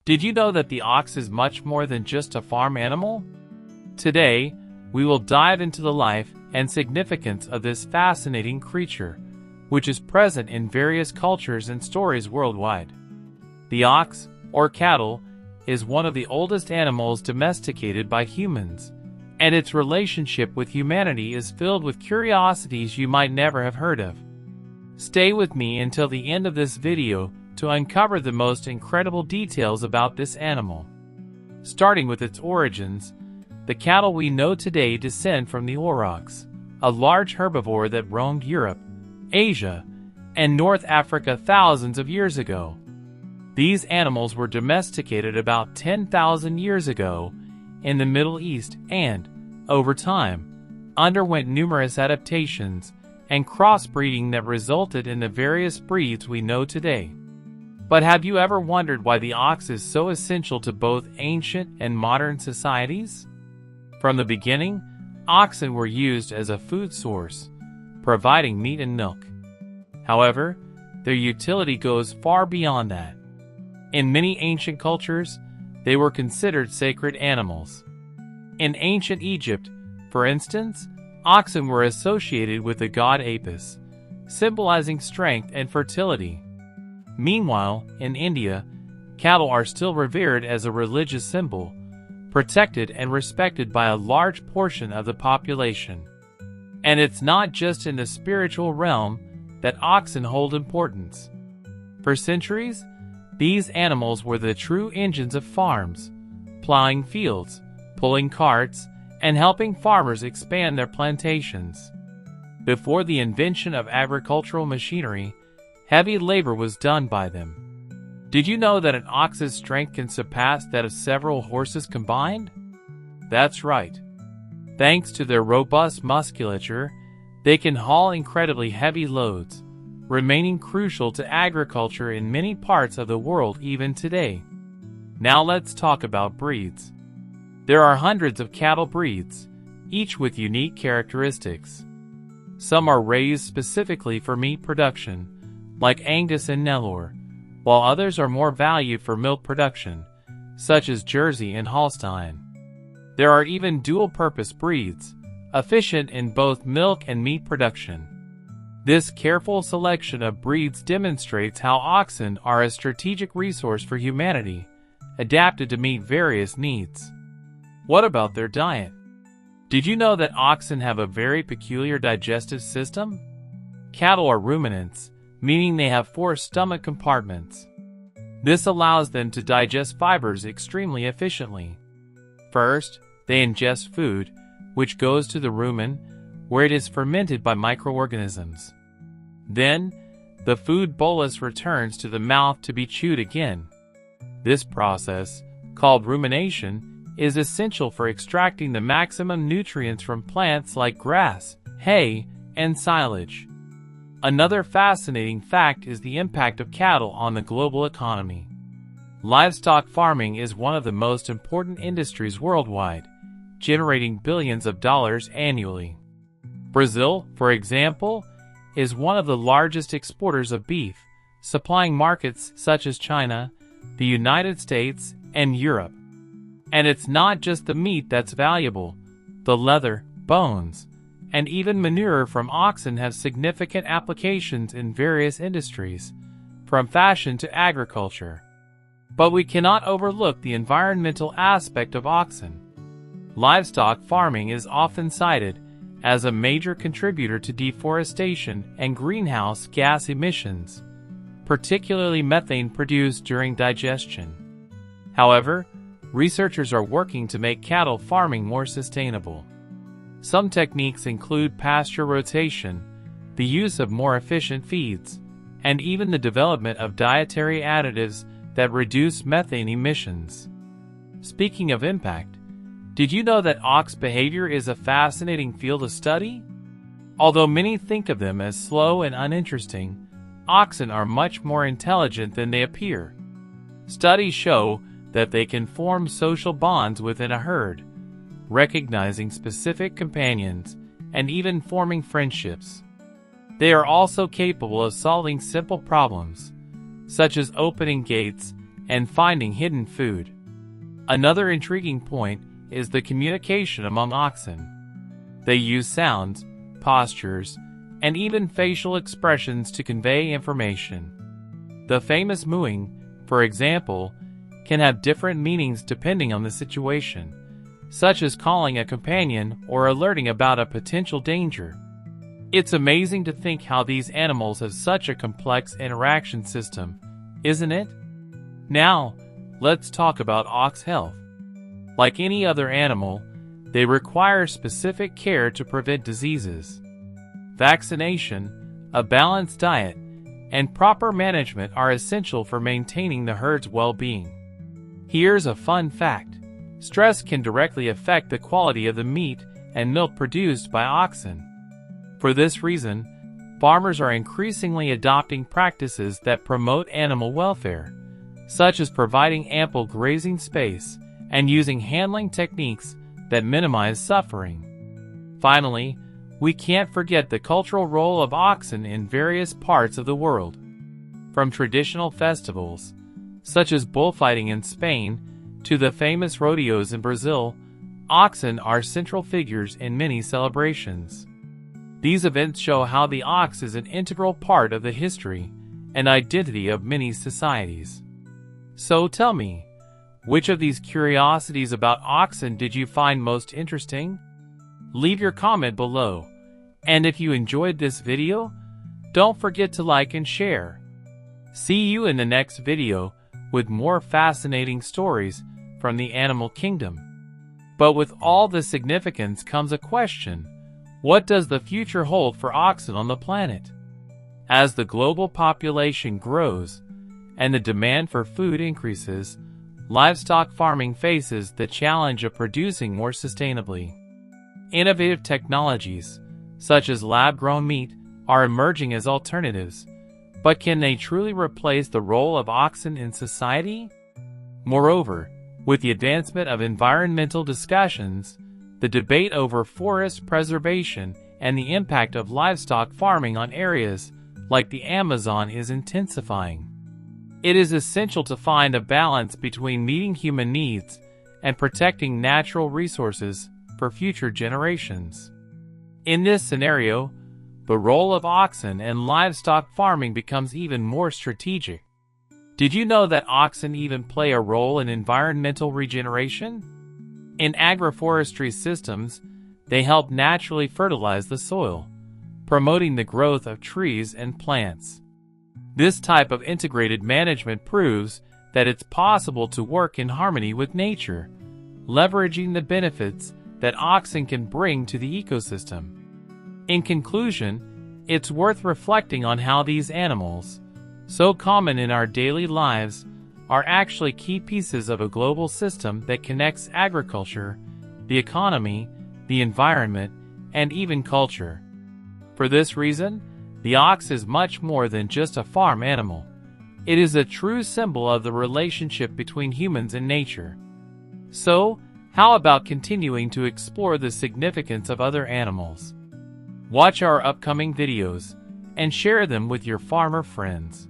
Did you know that the ox is much more than just a farm animal? Today, we will dive into the life and significance of this fascinating creature, which is present in various cultures and stories worldwide. The ox, or cattle, is one of the oldest animals domesticated by humans, and its relationship with humanity is filled with curiosities you might never have heard of. Stay with me until the end of this video to uncover the most incredible details about this animal. Starting with its origins, the cattle we know today descend from the aurochs, a large herbivore that roamed Europe, Asia, and North Africa thousands of years ago. These animals were domesticated about 10,000 years ago in the Middle East and, over time, underwent numerous adaptations and crossbreeding that resulted in the various breeds we know today. But have you ever wondered why the ox is so essential to both ancient and modern societies? From the beginning, oxen were used as a food source, providing meat and milk. However, their utility goes far beyond that. In many ancient cultures, they were considered sacred animals. In ancient Egypt, for instance, oxen were associated with the god Apis, symbolizing strength and fertility. Meanwhile, in India, cattle are still revered as a religious symbol, protected and respected by a large portion of the population. And it's not just in the spiritual realm that oxen hold importance. For centuries, these animals were the true engines of farms, plowing fields, pulling carts, and helping farmers expand their plantations. Before the invention of agricultural machinery, heavy labor was done by them. Did you know that an ox's strength can surpass that of several horses combined? That's right. Thanks to their robust musculature, they can haul incredibly heavy loads, remaining crucial to agriculture in many parts of the world even today. Now let's talk about breeds. There are hundreds of cattle breeds, each with unique characteristics. Some are raised specifically for meat production, like Angus and Nelore, while others are more valued for milk production, such as Jersey and Holstein. There are even dual-purpose breeds, efficient in both milk and meat production. This careful selection of breeds demonstrates how oxen are a strategic resource for humanity, adapted to meet various needs. What about their diet? Did you know that oxen have a very peculiar digestive system? Cattle are ruminants, meaning they have 4 stomach compartments. This allows them to digest fibers extremely efficiently. First, they ingest food, which goes to the rumen, where it is fermented by microorganisms. Then, the food bolus returns to the mouth to be chewed again. This process, called rumination, is essential for extracting the maximum nutrients from plants like grass, hay, and silage. Another fascinating fact is the impact of cattle on the global economy. Livestock farming is one of the most important industries worldwide, generating billions of dollars annually. Brazil, for example, is one of the largest exporters of beef, supplying markets such as China, the United States, and Europe. And it's not just the meat that's valuable. The leather, bones, and even manure from oxen have significant applications in various industries, from fashion to agriculture. But we cannot overlook the environmental aspect of oxen. Livestock farming is often cited as a major contributor to deforestation and greenhouse gas emissions, particularly methane produced during digestion. However, researchers are working to make cattle farming more sustainable. Some techniques include pasture rotation, the use of more efficient feeds, and even the development of dietary additives that reduce methane emissions. Speaking of impact, did you know that ox behavior is a fascinating field of study? Although many think of them as slow and uninteresting, oxen are much more intelligent than they appear. Studies show that they can form social bonds within a herd, recognizing specific companions, and even forming friendships. They are also capable of solving simple problems, such as opening gates and finding hidden food. Another intriguing point is the communication among oxen. They use sounds, postures, and even facial expressions to convey information. The famous mooing, for example, can have different meanings depending on the situation, such as calling a companion or alerting about a potential danger. It's amazing to think how these animals have such a complex interaction system, isn't it? Now, let's talk about ox health. Like any other animal, they require specific care to prevent diseases. Vaccination, a balanced diet, and proper management are essential for maintaining the herd's well-being. Here's a fun fact. Stress can directly affect the quality of the meat and milk produced by oxen. For this reason, farmers are increasingly adopting practices that promote animal welfare, such as providing ample grazing space and using handling techniques that minimize suffering. Finally, we can't forget the cultural role of oxen in various parts of the world. From traditional festivals, such as bullfighting in Spain, to the famous rodeos in Brazil, oxen are central figures in many celebrations. These events show how the ox is an integral part of the history and identity of many societies. So tell me, which of these curiosities about oxen did you find most interesting? Leave your comment below. And if you enjoyed this video, don't forget to like and share. See you in the next video with more fascinating stories from the animal kingdom. But with all the significance comes a question. What does the future hold for oxen on the planet? As the global population grows and the demand for food increases, livestock farming faces the challenge of producing more sustainably. Innovative technologies, such as lab-grown meat, are emerging as alternatives, but can they truly replace the role of oxen in society? Moreover, with the advancement of environmental discussions, the debate over forest preservation and the impact of livestock farming on areas like the Amazon is intensifying. It is essential to find a balance between meeting human needs and protecting natural resources for future generations. In this scenario, the role of oxen and livestock farming becomes even more strategic. Did you know that oxen even play a role in environmental regeneration? In agroforestry systems, they help naturally fertilize the soil, promoting the growth of trees and plants. This type of integrated management proves that it's possible to work in harmony with nature, leveraging the benefits that oxen can bring to the ecosystem. In conclusion, it's worth reflecting on how these animals, so common in our daily lives, are actually key pieces of a global system that connects agriculture, the economy, the environment, and even culture. For this reason, the ox is much more than just a farm animal. It is a true symbol of the relationship between humans and nature. So, how about continuing to explore the significance of other animals? Watch our upcoming videos and share them with your farmer friends.